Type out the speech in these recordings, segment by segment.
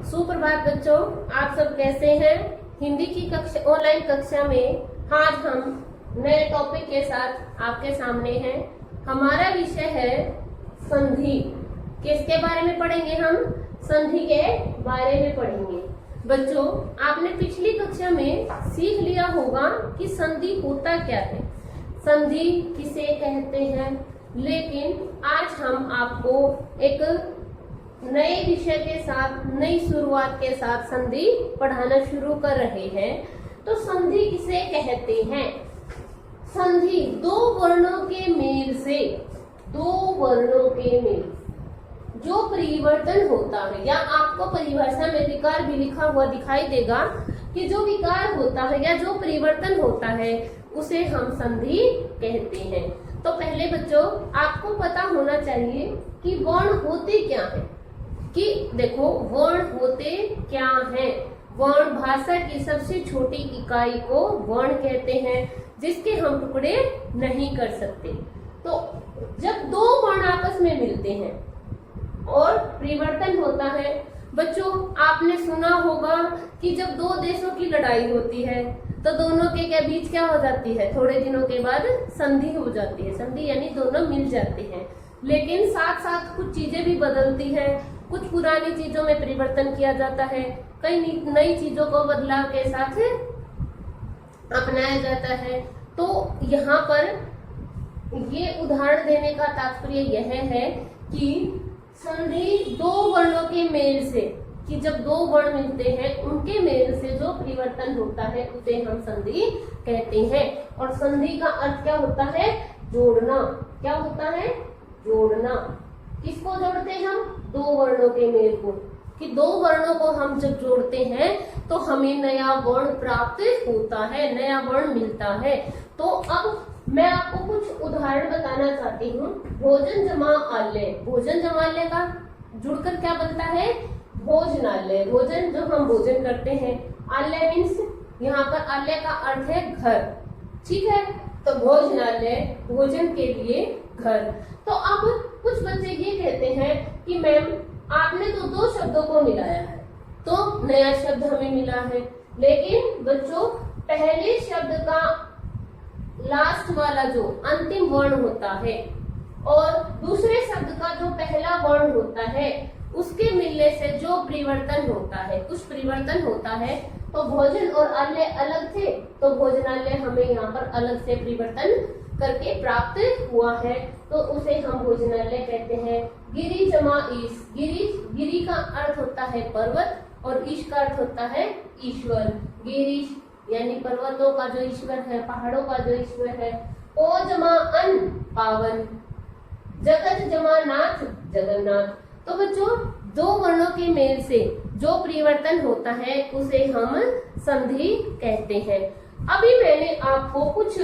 सुप्रभात बच्चों, आप सब कैसे हैं। हिंदी की कक्षा ऑनलाइन कक्षा में आज हम नए टॉपिक के साथ आपके सामने हैं। हमारा विषय है संधि। किसके बारे में पढ़ेंगे हम? संधि के बारे में पढ़ेंगे। बच्चों, आपने पिछली कक्षा में सीख लिया होगा कि संधि होता क्या है, संधि किसे कहते हैं। लेकिन आज हम आपको एक नए विषय के साथ, नई शुरुआत के साथ संधि पढ़ाना शुरू कर रहे हैं। तो संधि किसे कहते हैं? संधि दो वर्णों के मेल से, दो वर्णों के मेल जो परिवर्तन होता है, या आपको परिभाषा में विकार भी लिखा हुआ दिखाई देगा कि जो विकार होता है या जो परिवर्तन होता है उसे हम संधि कहते हैं। तो पहले बच्चों, आपको पता होना चाहिए कि वर्ण होते क्या है। कि देखो, वर्ण होते क्या हैं। वर्ण भाषा की सबसे छोटी इकाई को वर्ण कहते हैं, जिसके हम टुकड़े नहीं कर सकते। तो जब दो वर्ण आपस में मिलते हैं और परिवर्तन होता है, बच्चों आपने सुना होगा कि जब दो देशों की लड़ाई होती है तो दोनों के बीच क्या हो जाती है, थोड़े दिनों के बाद संधि हो जाती है। संधि यानी दोनों मिल जाते हैं। लेकिन साथ साथ कुछ चीजें भी बदलती है, कुछ पुरानी चीजों में परिवर्तन किया जाता है, कई नई चीजों को बदलाव के साथ अपनाया जाता है। तो यहाँ पर ये उदाहरण देने का तात्पर्य यह है कि संधि दो वर्णों के मेल से, कि जब दो वर्ण मिलते हैं उनके मेल से जो परिवर्तन होता है उसे हम संधि कहते हैं। और संधि का अर्थ क्या होता है? जोड़ना। क्या होता है? जोड़ना। किसको जोड़ते हैं हम? दो वर्णों के मेल को। कि दो वर्णों को हम जब जोड़ते हैं तो हमें नया वर्ण प्राप्त होता है, नया वर्ण मिलता है। तो अब मैं आपको कुछ उदाहरण बताना चाहती हूँ। भोजन जमा आल्य, भोजन जमाल्य का जुड़कर क्या बनता है? भोजनालय। भोजन जो हम भोजन करते हैं, आल्य मीन्स यहाँ पर आल्य का अर्थ है घर। ठीक है, तो भोजनालय भोजन के लिए घर। तो अब कुछ बच्चे ये कहते हैं कि मैम आपने तो दो शब्दों को मिलाया है तो नया शब्द हमें मिला है। लेकिन बच्चों, पहले शब्द का लास्ट वाला जो अंतिम वर्ण होता है और दूसरे शब्द का जो पहला वर्ण होता है, उसके मिलने से जो परिवर्तन होता है, कुछ परिवर्तन होता है। तो भोजन और आल्य अलग थे, तो भोजनालय हमें यहाँ पर अलग से परिवर्तन करके प्राप्त हुआ है, तो उसे हम भोजनालय कहते हैं। गिरि जमा ईश, गिरी का अर्थ होता है पर्वत और ईश का अर्थ होता है ईश्वर। गिरीश यानी पर्वतों का जो ईश्वर है, पहाड़ों का जो ईश्वर है। ओ जमा अन, पावन। जगत जमा नाथ, जगन्नाथ। तो बच्चों, दो वर्णों के मेल से जो परिवर्तन होता है उसे हम संधि कहते हैं। अभी मैंने आपको कुछ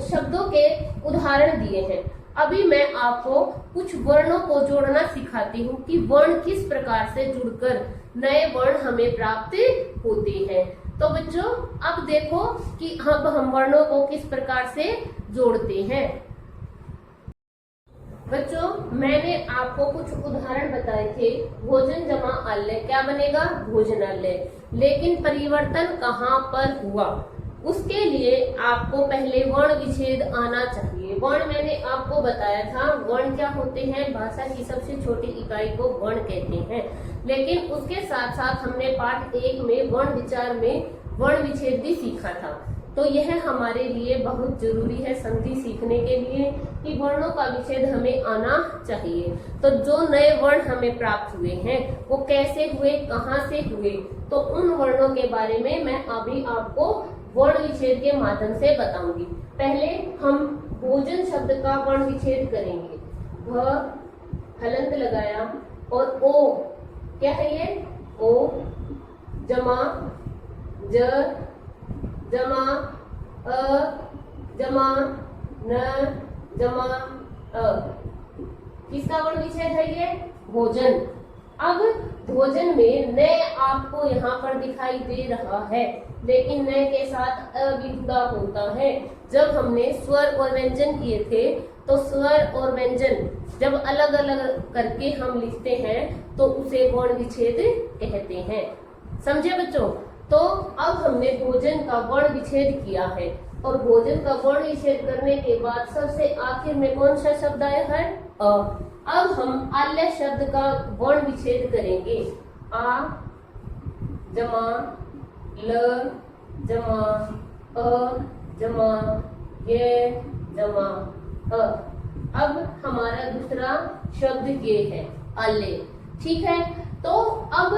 शब्दों के उदाहरण दिए हैं। अभी मैं आपको कुछ वर्णों को जोड़ना सिखाती हूँ कि वर्ण किस प्रकार से जुड़कर नए वर्ण हमें प्राप्त होते हैं। तो बच्चों, अब देखो कि अब हम वर्णों को किस प्रकार से जोड़ते हैं। बच्चों, मैंने आपको कुछ उदाहरण बताए थे। भोजन जमा आल्य क्या बनेगा? भोजनालय। लेकिन परिवर्तन कहाँ पर हुआ? उसके लिए आपको पहले वर्ण विच्छेद आना चाहिए। वर्ण मैंने आपको बताया था, वर्ण क्या होते हैं? भाषा की सबसे छोटी इकाई को वर्ण कहते हैं। लेकिन उसके साथ साथ हमने पाठ 1 में वर्ण विचार में वर्ण विच्छेद भी सीखा था। तो यह हमारे लिए बहुत जरूरी है संधि सीखने के लिए कि वर्णों का विच्छेद हमें आना चाहिए। तो जो नए वर्ण हमें प्राप्त हुए हैं वो कैसे हुए, कहाँ से हुए, तो उन वर्णों के बारे में मैं अभी आपको वर्ण विच्छेद के माध्यम से बताऊंगी। पहले हम भोजन शब्द का वर्ण विच्छेद करेंगे। भ हलंत लगाया और ओ, क्या है ये? ओ जमा ज जमा अ जमा न जमा अ, किसका वर्ण विच्छेद है ये? भोजन। अब भोजन में न आपको यहाँ पर दिखाई दे रहा है, लेकिन न के साथ अ भी जुड़ा होता है। जब हमने स्वर और व्यंजन किए थे तो स्वर और व्यंजन जब अलग अलग करके हम लिखते हैं तो उसे वर्ण विच्छेद कहते हैं। समझे बच्चों? तो अब हमने भोजन का वर्ण विच्छेद किया है और भोजन का वर्ण विच्छेद करने के बाद सबसे आखिर में कौन सा शब्द आया है? अ। अब हम आल्य शब्द का वर्ण विच्छेद करेंगे। आ जमा ल जमा अ जमा ये जमा अ। अब हमारा दूसरा शब्द ये है आल्य। ठीक है, तो अब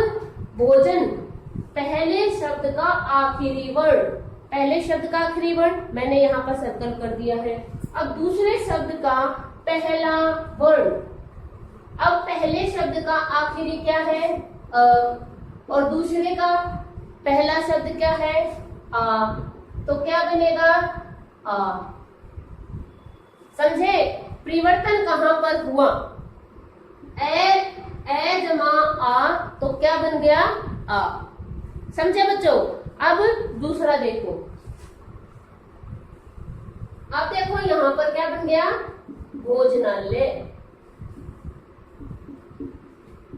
भोजन पहले शब्द का आखिरी वर्ण, पहले शब्द का आखिरी वर्ण मैंने यहाँ पर सर्कल कर दिया है। अब दूसरे शब्द का पहला वर्ण, अब पहले शब्द का आखिरी क्या है? अ, और दूसरे का पहला शब्द क्या है? आ। तो क्या बनेगा? आ। समझे? परिवर्तन कहां पर हुआ? ए जमा आ, तो क्या बन गया? आ। समझे बच्चों? अब दूसरा देखो, अब देखो यहां पर क्या बन गया? भोजनालय,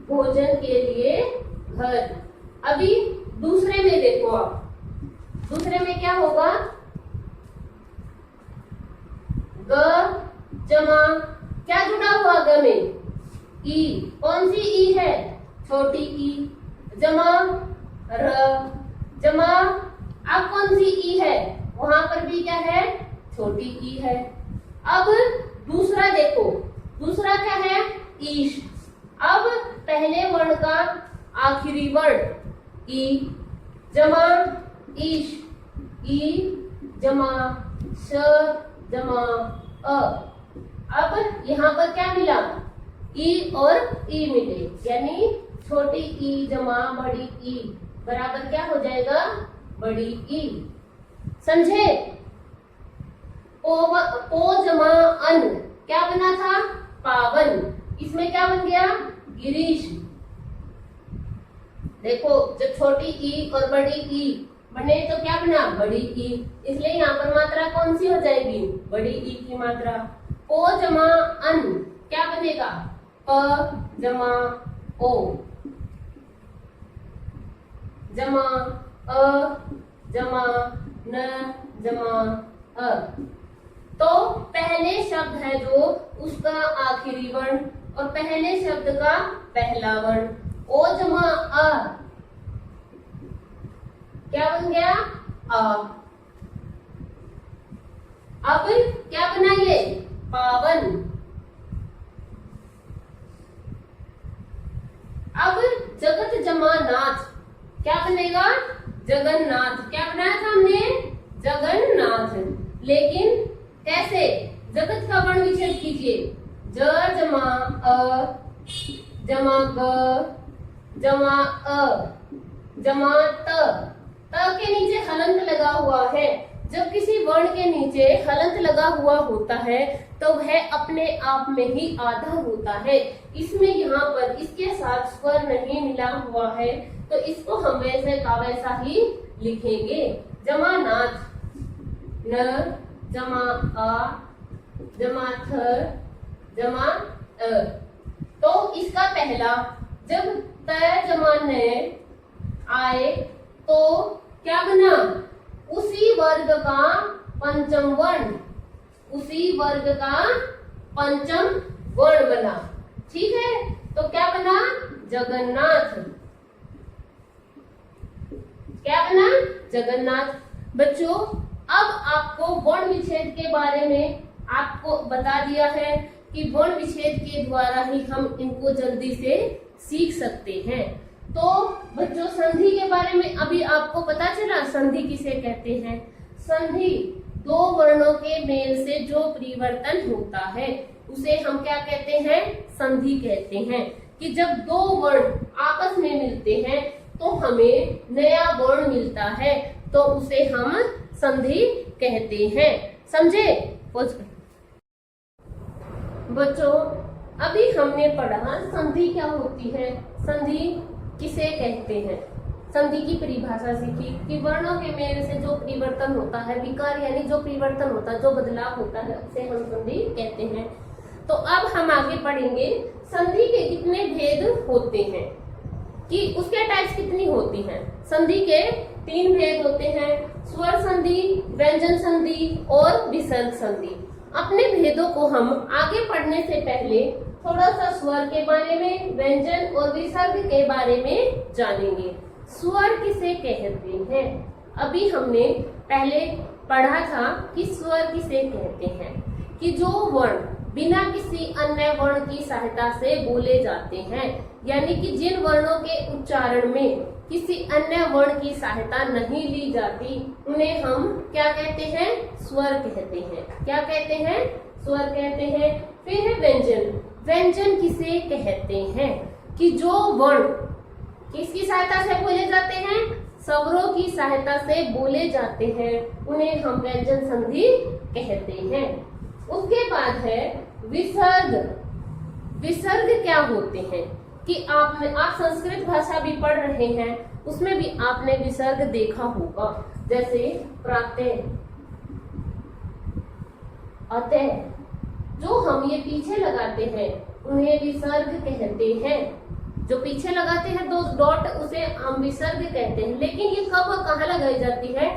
भोजन के लिए घर। अभी दूसरे में देखो, आप दूसरे में क्या होगा? ग जमा क्या जुड़ा हुआ ग में? ई। कौन सी ई है? छोटी ई। जमा र जमा, अब कौन सी ई है? वहां पर भी क्या है? छोटी ई है। अब दूसरा देखो, दूसरा क्या है? ईश। अब पहले वर्ण का आखिरी वर्ण ई जमा ईश, ई जमा श जमा अ। अब यहाँ पर क्या मिला? ई और ई मिले, यानी छोटी ई जमा बड़ी ई बराबर क्या हो जाएगा? बड़ी ई। समझे? ओ जमा अन क्या बना था? पावन। इसमें क्या बन गया? गिरीश। देखो, जब छोटी ई और बड़ी ई बने तो क्या बना? बड़ी ई। इसलिए यहाँ पर मात्रा कौन सी हो जाएगी? बड़ी ई की मात्रा। ओ जमा अन क्या बनेगा? प जमा ओ जमा अ जमा न जमा अ। तो पहले शब्द है जो उसका आखिरी वर्ण और पहले शब्द का पहला वर्ण ओ जमा अ क्या बन गया? आ। अब क्या बना ये? पावन। अब जगत जमा नाथ क्या बनेगा? जगन्नाथ। क्या बनाया था हमने? जगन्नाथ। लेकिन कैसे? जगत का वर्ण विच्छेद कीजिए। ज जमा अ जमा ग जमा अ जमा त के नीचे हलंत लगा हुआ है। जब किसी वर्ण के नीचे हलंत लगा हुआ होता है तो वह अपने आप में ही आधा होता है। इसमें यहाँ पर इसके साथ स्वर नहीं मिला हुआ है तो इसको हम वैसे का वैसा ही लिखेंगे। जमानाथ, न जमा आ जमा थ जमा अ। तो इसका पहला जब त जमा न आए तो क्या बना? उसी वर्ग का पंचम वर्ण, उसी वर्ग का पंचम वर्ण बना। ठीक है, तो क्या बना? जगन्नाथ। क्या बना? जगन्नाथ। बच्चों, अब आपको वर्ण विच्छेद के बारे में आपको बता दिया है कि वर्ण विच्छेद के द्वारा ही हम इनको जल्दी से सीख सकते हैं। तो बच्चों, संधि के बारे में अभी आपको पता चला। संधि किसे कहते हैं? संधि दो वर्णों के मेल से जो परिवर्तन होता है उसे हम क्या कहते हैं? संधि कहते हैं। कि जब दो वर्ण आपस में मिलते हैं तो हमें नया वर्ण मिलता है तो उसे हम संधि कहते हैं। समझे? बच्चों, अभी हमने पढ़ा संधि क्या होती है, संधि किसे कहते हैं, संधि की परिभाषा सीखी कि वर्णों के मेल से जो परिवर्तन होता है, विकार यानी जो परिवर्तन होता है, जो बदलाव होता है, उसे हम संधि कहते हैं। तो अब हम आगे पढ़ेंगे संधि के कितने भेद होते हैं, कि उसके टाइप्स कितनी होती हैं। संधि के 3 भेद होते हैं, स्वर संधि, व्यंजन संधि और विसर्ग संधि। अपने भेदों को हम आगे पढ़ने से पहले थोड़ा सा स्वर के बारे में, व्यंजन और विसर्ग के बारे में जानेंगे। स्वर किसे कहते हैं? अभी हमने पहले पढ़ा था कि स्वर किसे कहते हैं, कि जो वर्ण बिना किसी अन्य वर्ण की सहायता से बोले जाते हैं, यानी कि जिन वर्णों के उच्चारण में किसी अन्य वर्ण की सहायता नहीं ली जाती, उन्हें हम क्या कहते हैं? स्वर कहते हैं। क्या कहते हैं? स्वर कहते हैं। फिर है व्यंजन। व्यंजन किसे कहते हैं? कि जो वर्ण किसकी सहायता से बोले जाते हैं? स्वरों की सहायता से बोले जाते हैं, उन्हें हम व्यंजन संधि कहते हैं। उसके बाद है विसर्ग। विसर्ग क्या होते हैं? कि आप संस्कृत भाषा भी पढ़ रहे हैं, उसमें भी आपने विसर्ग देखा होगा, जैसे प्रातः, अतः। जो हम ये पीछे लगाते हैं उन्हें विसर्ग कहते हैं। जो पीछे लगाते हैं 2 डॉट, उसे हम विसर्ग कहते हैं। लेकिन ये कब और कहाँ लगाई जाती है?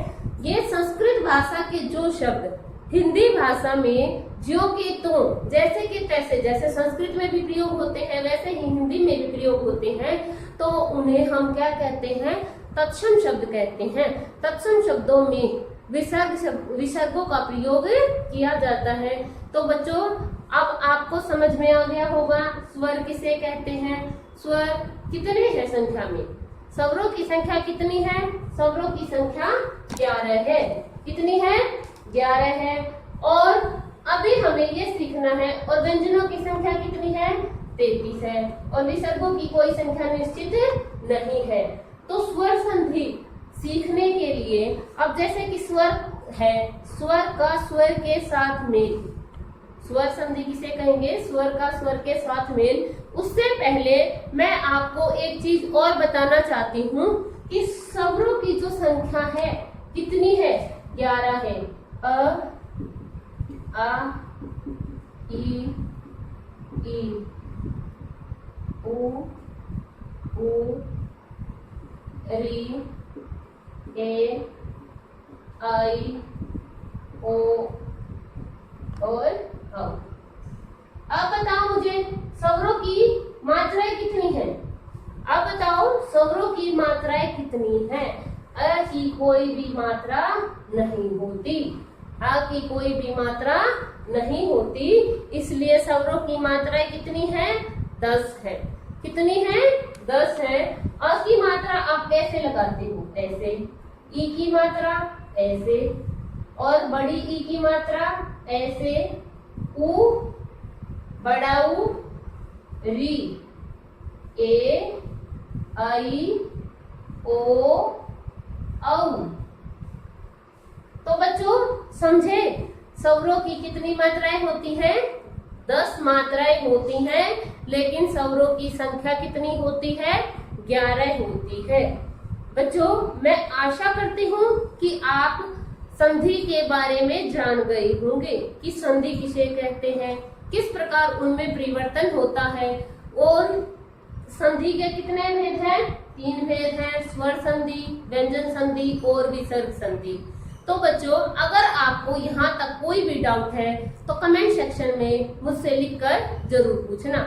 ये संस्कृत भाषा के जो शब्द हिंदी भाषा में ज्यों के त्यों, जैसे कि तैसे, जैसे संस्कृत में भी प्रयोग होते हैं वैसे ही हिंदी में भी प्रयोग होते हैं, तो उन्हें हम क्या कहते हैं? तत्सम शब्द कहते हैं। तत्सम शब्दों में विसर्गों का प्रयोग किया जाता है। तो बच्चों, अब आपको समझ में आ गया होगा स्वर किसे कहते हैं। स्वर कितने हैं संख्या में? स्वरों की संख्या कितनी है? स्वरों की संख्या 11 है। कितनी है? 11 है। और अभी हमें ये सीखना है, और व्यंजनों की संख्या कितनी है? 33 है। और विसर्गों की कोई संख्या निश्चित नहीं है। तो स्वर संधि सीखने के लिए, अब जैसे कि स्वर है, स्वर का स्वर के साथ मेल, स्वर संधि किसे कहेंगे? स्वर का स्वर के साथ मेल। उससे पहले मैं आपको एक चीज और बताना चाहती हूँ कि स्वरों की जो संख्या है कितनी है? 11 है। अ, आ, ई, उ, री, ए, आई, ओ और औ। अब बताओ मुझे स्वरों की मात्राएं कितनी हैं? अब बताओ स्वरों की मात्राएं कितनी हैं? अ की कोई भी मात्रा नहीं होती। आ की कोई भी मात्रा नहीं होती, इसलिए स्वरों की मात्राएं कितनी हैं? 10 है। कितनी है? 10 है। अ की मात्रा आप कैसे लगाते हो? ऐसे। ई की मात्रा ऐसे, और बड़ी ई की मात्रा ऐसे। उ, बड़ा उ, री, ए, आई, ओ, औ। तो बच्चों समझे स्वरों की कितनी मात्राएं होती हैं? 10 मात्राएं होती हैं, लेकिन स्वरों की संख्या कितनी होती है? 11 होती है। बच्चों, मैं आशा करती हूँ कि आप संधि के बारे में जान गए होंगे कि संधि किसे कहते हैं, किस प्रकार उनमें परिवर्तन होता है, और संधि के कितने भेद हैं? 3 भेद हैं, स्वर संधि, व्यंजन संधि और विसर्ग संधि। तो बच्चों, अगर आपको यहाँ तक कोई भी डाउट है तो कमेंट सेक्शन में मुझसे लिखकर जरूर पूछना।